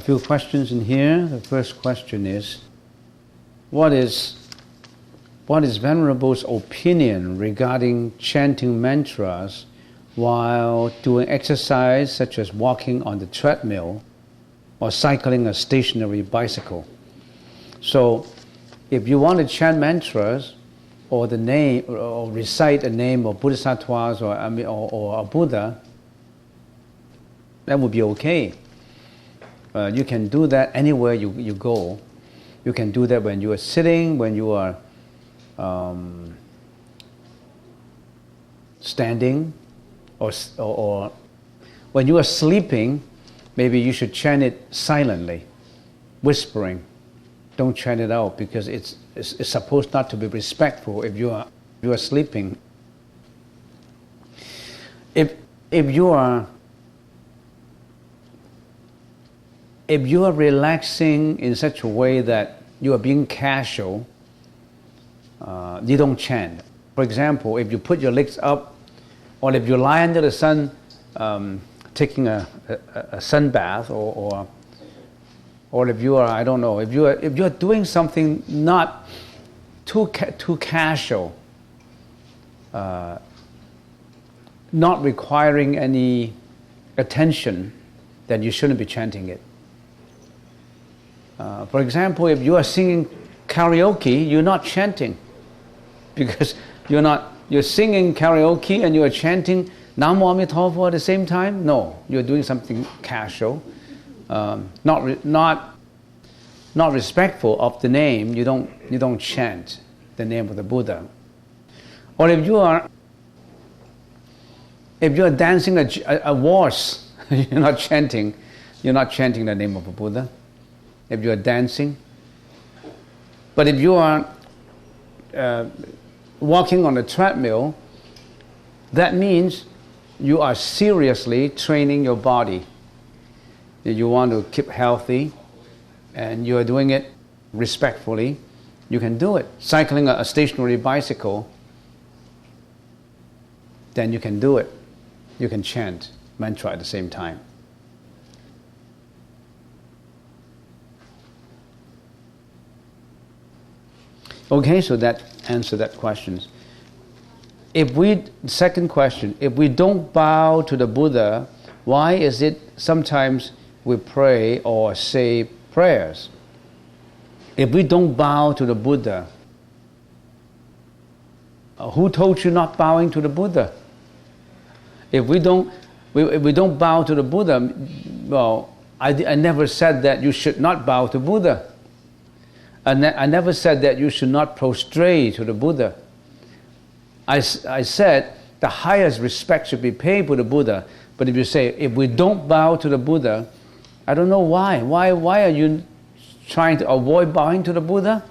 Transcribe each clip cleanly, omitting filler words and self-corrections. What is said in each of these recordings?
few questions in here. The first question is, what is Venerable's opinion regarding chanting mantras while doing exercise such as walking on the treadmill or cycling a stationary bicycle? So, if you want to chant mantras or the name or recite a name of Bodhisattvas or a Buddha, that would be okay. You can do that anywhere you go. You can do that when you are sitting, when you are standing, or when you are sleeping. Maybe you should chant it silently, whispering. Don't chant it out because it's supposed not to be respectful if you are sleeping. If you are relaxing in such a way that you are being casual, you don't chant. For example, if you put your legs up, or if you lie under the sun, taking a sun bath, or if you are, I don't know, if you are doing something not too casual, not requiring any attention, then you shouldn't be chanting it. For example, if you are singing karaoke, you're not chanting, because you're singing karaoke and you are chanting Namo Amitabha at the same time. No, you're doing something casual, not respectful of the name. You don't chant the name of the Buddha. Or if you are dancing a waltz, you're not chanting the name of a Buddha. If you are dancing, but if you are walking on a treadmill, that means you are seriously training your body. You want to keep healthy, and you are doing it respectfully. You can do it. Cycling a stationary bicycle, then you can do it. You can chant mantra at the same time. Okay, so that answers that question. Second question, if we don't bow to the Buddha, why is it sometimes we pray or say prayers? If we don't bow to the Buddha, who told you not bowing to the Buddha? If we don't bow to the Buddha, well, I never said that you should not bow to Buddha. I never said that you should not prostrate to the Buddha. I said the highest respect should be paid to the Buddha. But if you say, if we don't bow to the Buddha, I don't know why. Why are you trying to avoid bowing to the Buddha?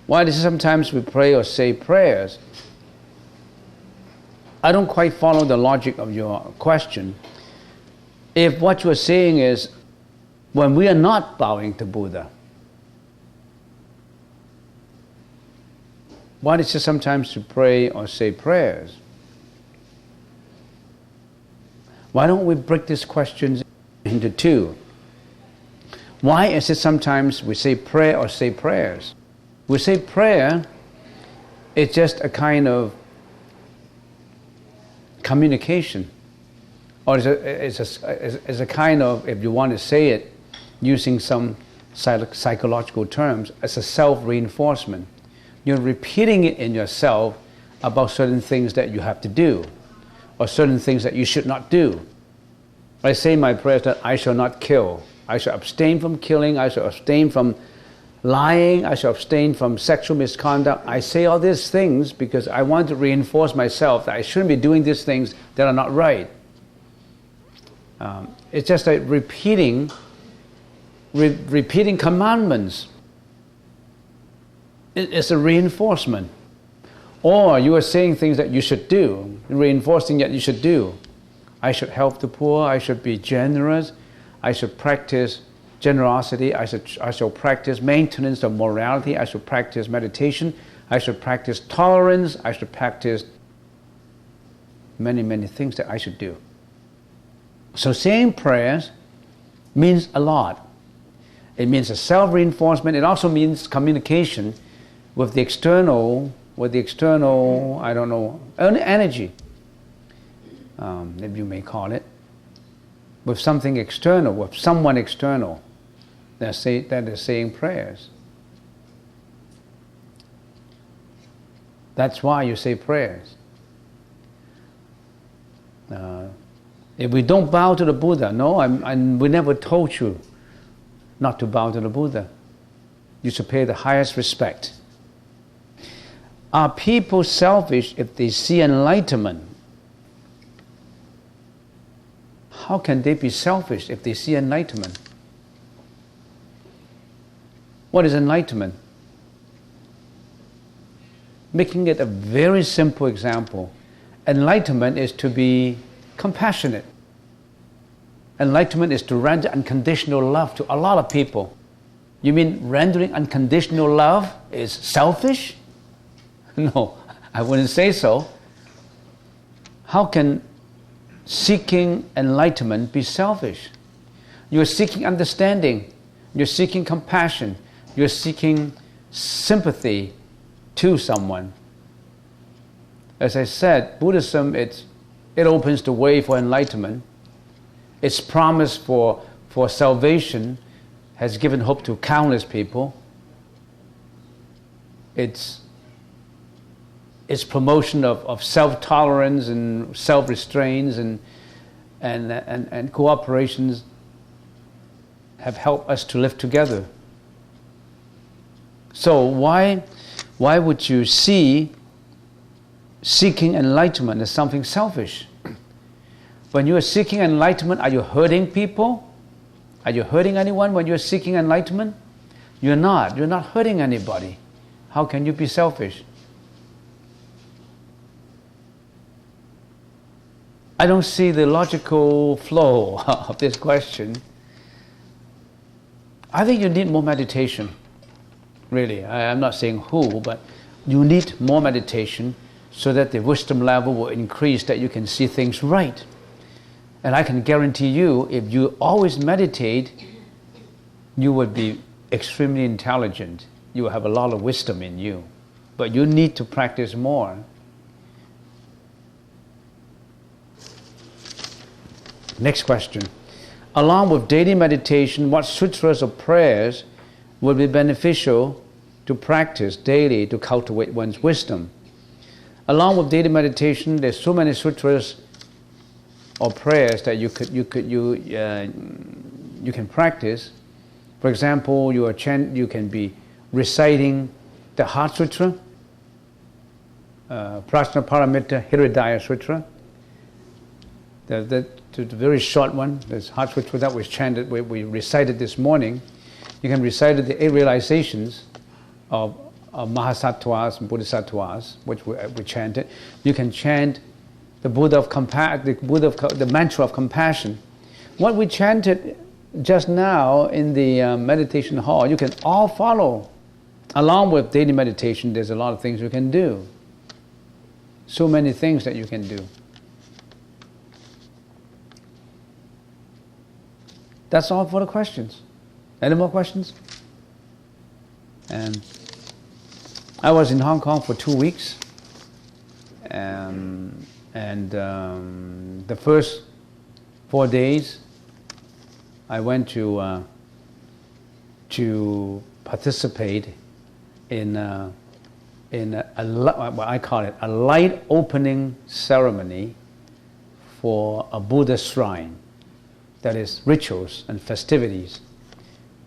Why does sometimes we pray or say prayers? I don't quite follow the logic of your question. If what you are saying is, when we are not bowing to Buddha, why is it sometimes to pray or say prayers? Why don't we break these questions into two? Why is it sometimes we say prayer or say prayers? We say prayer, it's just a kind of communication. Or it's a kind of, if you want to say it, using some psychological terms, as a self-reinforcement. You're repeating it in yourself about certain things that you have to do, or certain things that you should not do. I say in my prayers that I shall not kill. I shall abstain from killing. I shall abstain from lying. I shall abstain from sexual misconduct. I say all these things because I want to reinforce myself that I shouldn't be doing these things that are not right. It's just like repeating commandments. It's a reinforcement. Or you are saying things that you should do, reinforcing that you should do. I should help the poor, I should be generous, I should practice generosity, I should practice maintenance of morality, I should practice meditation, I should practice tolerance, I should practice many, many things that I should do. So saying prayers means a lot. It means a self-reinforcement. It also means communication with the external, I don't know, energy, if you may call it, with something external, with someone external that is saying prayers. That's why you say prayers. If we don't bow to the Buddha, no, we never told you not to bow to the Buddha. You should pay the highest respect. Are people selfish if they see enlightenment? How can they be selfish if they see enlightenment? What is enlightenment? Making it a very simple example. Enlightenment is to be compassionate. Enlightenment is to render unconditional love to a lot of people. You mean rendering unconditional love is selfish? No, I wouldn't say so. How can seeking enlightenment be selfish? You're seeking understanding. You're seeking compassion. You're seeking sympathy to someone. As I said, Buddhism, it opens the way for enlightenment. Its promise for salvation has given hope to countless people. Its promotion of self-tolerance and self-restraints and cooperations have helped us to live together. So why would you see seeking enlightenment as something selfish? When you are seeking enlightenment, are you hurting people? Are you hurting anyone when you're seeking enlightenment? You're not. You're not hurting anybody. How can you be selfish? I don't see the logical flow of this question. I think you need more meditation. Really, I'm not saying who, but you need more meditation so that the wisdom level will increase, that you can see things right. And I can guarantee you, if you always meditate, you would be extremely intelligent. You will have a lot of wisdom in you. But you need to practice more. Next question. Along with daily meditation, what sutras or prayers would be beneficial to practice daily to cultivate one's wisdom? Along with daily meditation, there's so many sutras or prayers that you can practice. For example, you can be reciting the Heart Sutra, Prajnaparamita Hridaya Sutra. The very short one, this Heart Sutra that was chanted, we recited this morning. You can recite the 8 realizations of Mahasattvas and Bodhisattvas, which we chanted. You can chant the the mantra of compassion. What we chanted just now in the meditation hall, you can all follow. Along with daily meditation, there's a lot of things you can do. So many things that you can do. That's all for the questions. Any more questions? And I was in Hong Kong for 2 weeks. The first 4 days, I went to participate in what I call it a light opening ceremony for a Buddha shrine. That is rituals and festivities.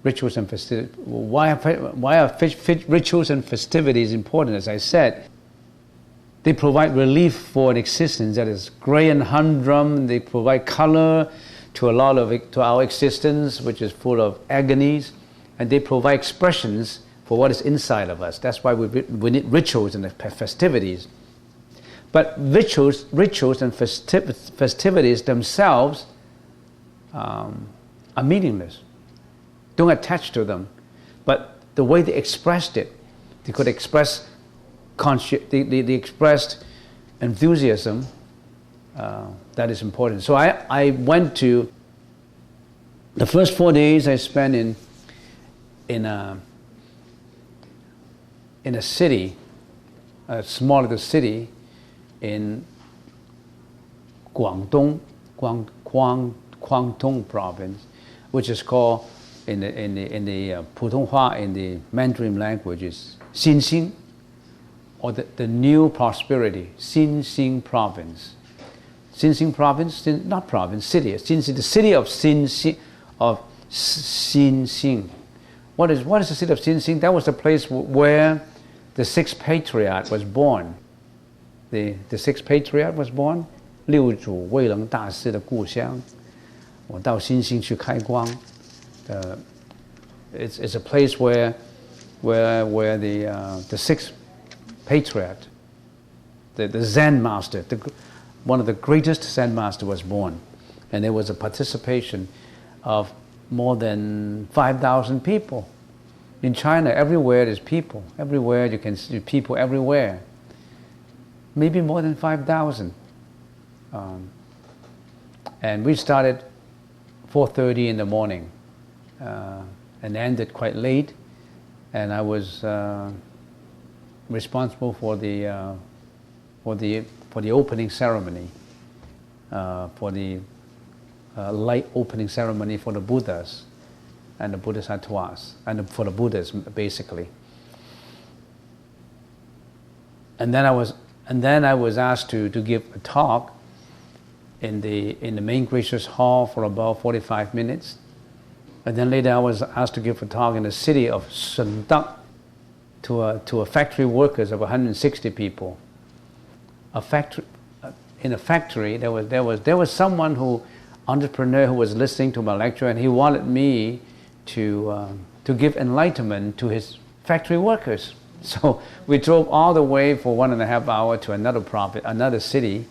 Rituals and festivities. Why are rituals and festivities important? As I said, they provide relief for an existence that is grey and humdrum. They provide color to our existence, which is full of agonies, and they provide expressions for what is inside of us. That's why we need rituals and festivities. But rituals and festivities themselves are meaningless. Don't attach to them. But the way they expressed it, they could express they expressed enthusiasm. That is important. So I went to The first 4 days I spent in a city, a small little city in Guangdong province, which is called in the Putonghua, in the Mandarin language, is Xinxing, or the new prosperity, Xinxing province. Xinxing province, not province, city. Xinxing, the city of Xinxing. What is the city of Xinxing? That was the place where the Sixth Patriarch was born. The Sixth Patriarch was born. 六祖慧能大师的故乡。我到新兴去开光。It's a place where the Sixth Patriarch, the Zen master, one of the greatest Zen master was born, and there was a participation of more than 5,000 people. In China, everywhere there's people. Everywhere you can see people everywhere. Maybe more than 5,000. And we started 4:30 in the morning and ended quite late. And I was responsible for the opening ceremony, for the light opening ceremony for the Buddhas and the Bodhisattvas, and for the Buddhas basically. And then I was asked to give a talk in the main gracious hall for about 45 minutes. And then later I was asked to give a talk in the city of Sundak to a factory workers of 160 people. In a factory there was someone entrepreneur who was listening to my lecture, and he wanted me to give enlightenment to his factory workers. So we drove all the way for 1.5 hours to another city,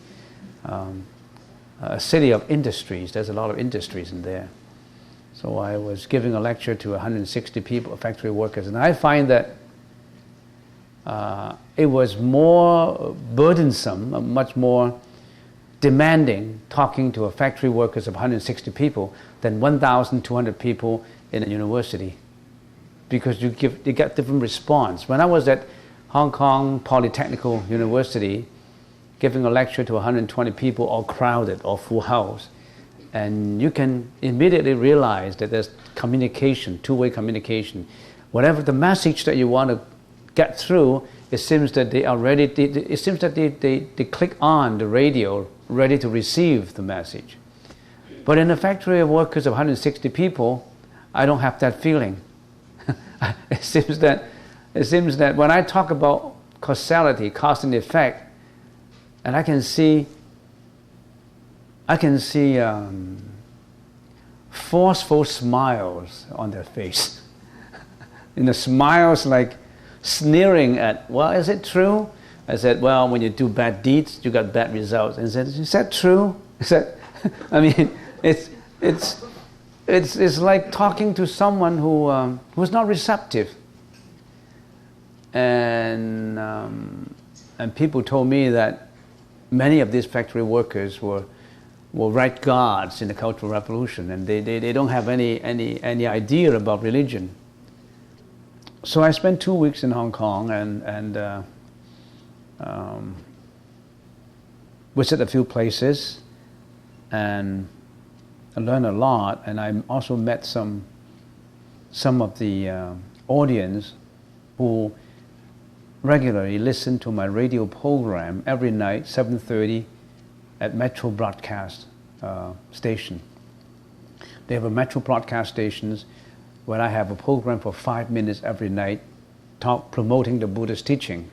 a city of industries. There's a lot of industries in there. So I was giving a lecture to 160 people, factory workers, and I find that it was more burdensome, much more demanding talking to a factory workers of 160 people than 1,200 people in a university, because you get different response. When I was at Hong Kong Polytechnical University giving a lecture to 120 people, all crowded, all full house, and you can immediately realize that there's communication, two-way communication. Whatever the message that you want to get through, it seems that they click on the radio ready to receive the message. But in a factory of workers of 160 people, I don't have that feeling. It seems that when I talk about causality, cause and effect, and I can see forceful smiles on their face. Smiles like sneering at, well, is it true? I said, well, when you do bad deeds, you got bad results. And he said, is that true? I said, I mean, it's like talking to someone who's not receptive. And people told me that many of these factory workers were right guards in the Cultural Revolution, and they don't have any idea about religion. So I spent 2 weeks in Hong Kong and visit a few places, and I learned a lot. And I also met some of the audience who regularly listen to my radio program every night, 7:30, at Metro Broadcast Station. They have a Metro Broadcast stations where I have a program for 5 minutes every night, promoting the Buddhist teaching.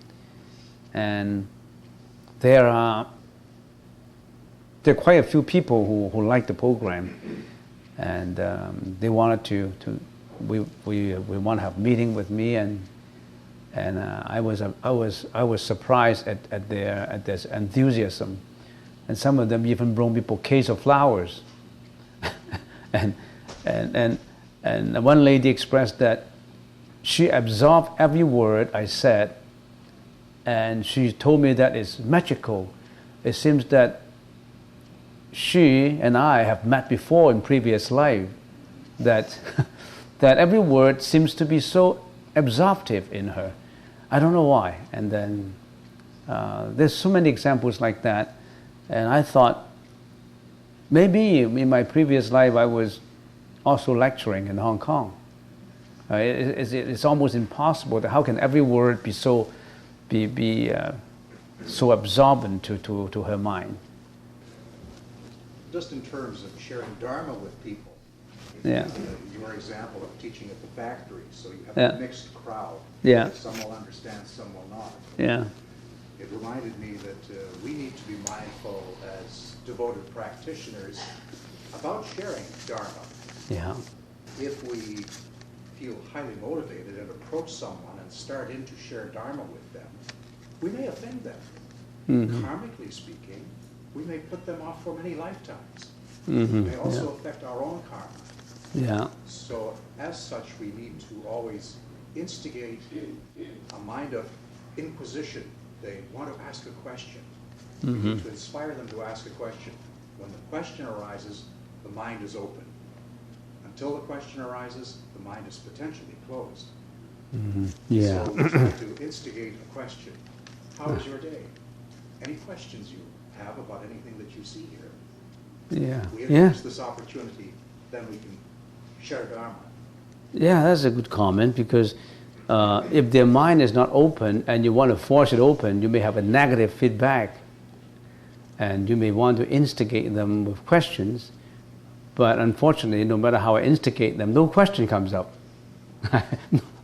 And there are quite a few people who like the program, and they wanted we want to have a meeting with me, and I was surprised at their enthusiasm, and some of them even brought me bouquets of flowers, and one lady expressed that she absorbed every word I said, and she told me that it's magical. It seems that she and I have met before in previous life, that that every word seems to be so absorptive in her. I don't know why. And then there's so many examples like that. And I thought, maybe in my previous life I was also lecturing in Hong Kong. It's almost impossible. That how can every word be so so absorbent to her mind? Just in terms of sharing Dharma with people, Yeah. Your example of teaching at the factory, so you have Yeah. a mixed crowd. Yeah. Some will understand, some will not. Yeah. It reminded me that we need to be mindful as devoted practitioners about sharing Dharma. Yeah. If we feel highly motivated and approach someone and start in to share Dharma with them, we may offend them. Mm-hmm. Karmically speaking, we may put them off for many lifetimes. Mm-hmm. It may also affect our own karma. Yeah. So as such, we need to always instigate a mind of inquisition. They want to ask a question. We need to inspire them to ask a question. When the question arises, the mind is open. Until the question arises, the mind is potentially closed. Mm-hmm. Yeah. So we try to instigate a question. How was your day? Any questions you have about anything that you see here? Yeah. We Yeah. introduce this opportunity, then we can share Dharma. Yeah, that's a good comment, because if their mind is not open and you want to force it open, you may have a negative feedback, and you may want to instigate them with questions, but unfortunately, no matter how I instigate them, no question comes up.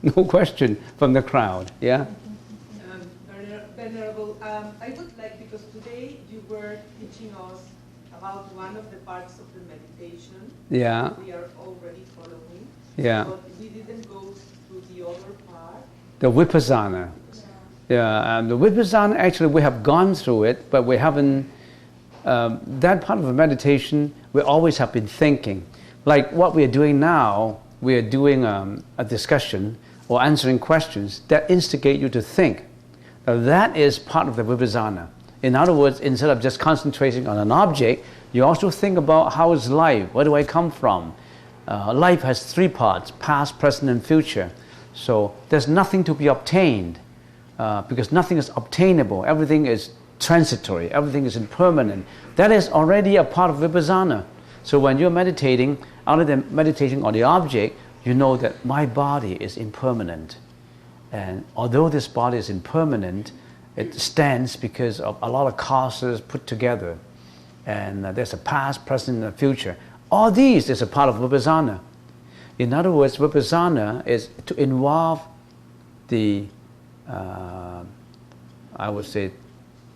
No question from the crowd. Yeah? Venerable, I would like, because today you were teaching us about one of the parts of the meditation. Yeah. We are already following. Yeah. But we didn't go to the other part. The Vipassana. Yeah, the Vipassana, actually we have gone through it, but we haven't, that part of the meditation, we always have been thinking. Like what we are doing now, we are doing a discussion or answering questions that instigate you to think. Now that is part of the Vipassana. In other words, instead of just concentrating on an object, you also think about how is life, where do I come from? Life has three parts, past, present, and future. So there's nothing to be obtained, because nothing is obtainable. Everything is transitory. Everything is impermanent. That is already a part of Vipassana. So when you're meditating, other than meditating on the object, you know that my body is impermanent. And although this body is impermanent, it stands because of a lot of causes put together. And there's a past, present, and a future. All these is a part of Vipassana. In other words, Vipassana is to involve the, I would say,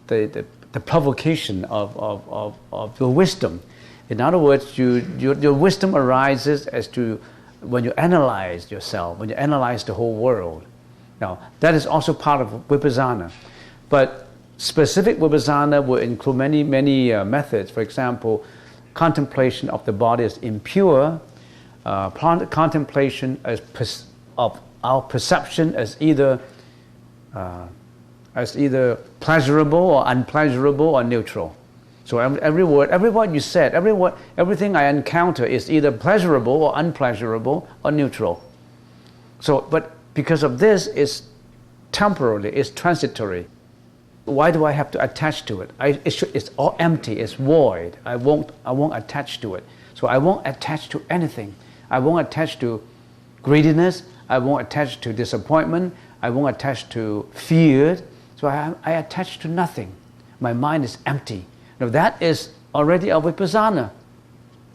the provocation of your wisdom. In other words, your wisdom arises as to when you analyze yourself, when you analyze the whole world. Now, that is also part of Vipassana. But specific Vipassana will include many methods. For example, contemplation of the body as impure, contemplation of our perception as either pleasurable or unpleasurable or neutral. So every word you said, everything I encounter is either pleasurable or unpleasurable or neutral. So, but because of this, it's temporary, it's transitory. Why do I have to attach to it? It's all empty, it's void. I won't attach to it. So I won't attach to anything. I won't attach to greediness. I won't attach to disappointment. I won't attach to fear. So I attach to nothing. My mind is empty. Now that is already a Vipassana.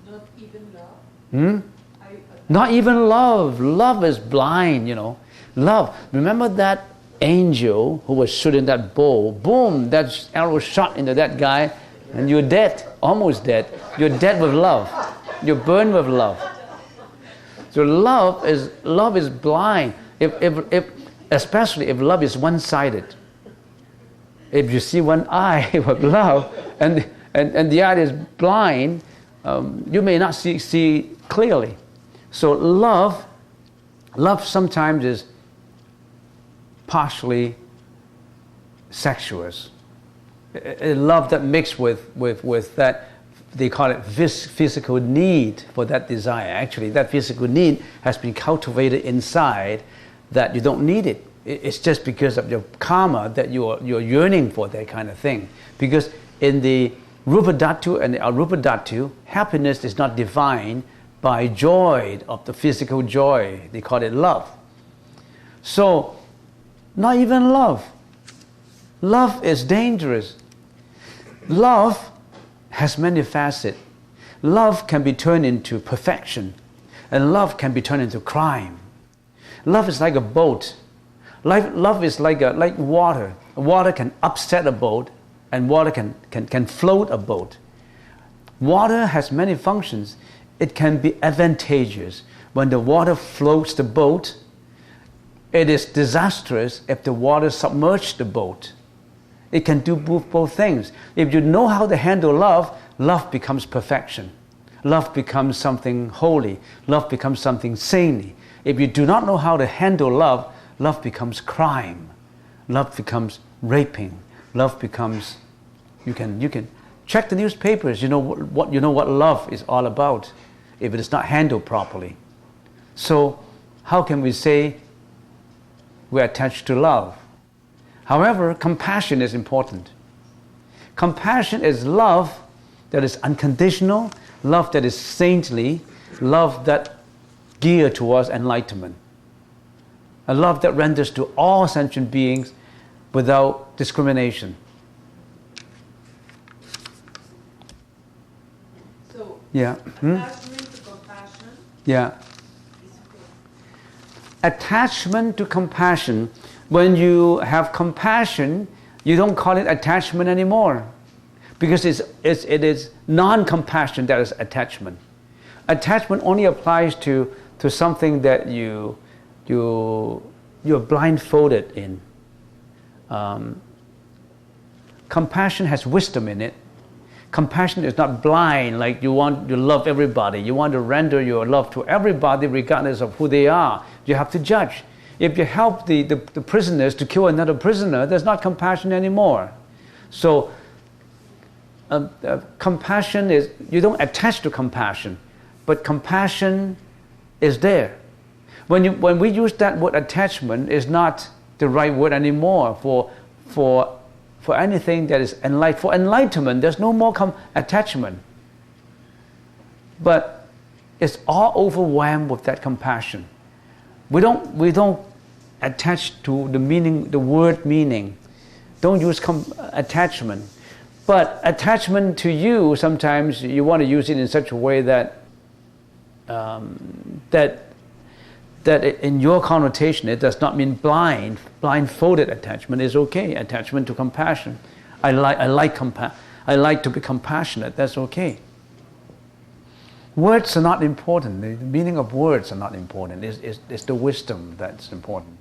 Not even love? Not even love. Love is blind, Love. Remember that angel who was shooting that bow? Boom, that arrow shot into that guy, and you're dead, almost dead. You're dead with love. You're burned with love. So love is blind. Especially if love is one-sided. If you see one eye with love and the eye is blind, you may not see clearly. So love sometimes is partially sexuous. A love that mixed with they call it physical need for that desire. Actually, that physical need has been cultivated inside that you don't need it. It's just because of your karma that you're yearning for that kind of thing. Because in the Rupa Dhatu and the Arupa Dhatu, happiness is not defined by joy of the physical joy. They call it love. So, not even love. Love is dangerous. Love has many facets. Love can be turned into perfection, and love can be turned into crime. Love is like a boat. Love is like water. Water can upset a boat, and water can float a boat. Water has many functions. It can be advantageous. When the water floats the boat, it is disastrous if the water submerges the boat. It can do both things. If you know how to handle love, love becomes perfection. Love becomes something holy. Love becomes something saintly. If you do not know how to handle love, love becomes crime. Love becomes raping. Love becomes, you can check the newspapers, you know what love is all about if it is not handled properly. So how can we say we're attached to love? However, compassion is important. Compassion is love that is unconditional, love that is saintly, love that geared towards enlightenment. A love that renders to all sentient beings without discrimination. So, yeah. Attachment to compassion. Yeah. Attachment to compassion. When you have compassion, you don't call it attachment anymore, because it is non-compassion that is attachment. Attachment only applies to something that you're blindfolded in. Compassion has wisdom in it. Compassion is not blind, like you love everybody. You want to render your love to everybody regardless of who they are. You have to judge. If you help the prisoners to kill another prisoner, there's not compassion anymore. So compassion is, you don't attach to compassion, but compassion is there. When we use that word attachment, is not the right word anymore for anything that is enlightenment. For enlightenment, there's no more attachment. But it's all overwhelmed with that compassion. We don't attach to the meaning, the word meaning. Don't use attachment. But attachment to you, sometimes you want to use it in such a way that in your connotation, it does not mean blindfolded attachment is okay. Attachment to compassion. I like to be compassionate. That's okay. Words are not important. The meaning of words are not important. It's the wisdom that's important.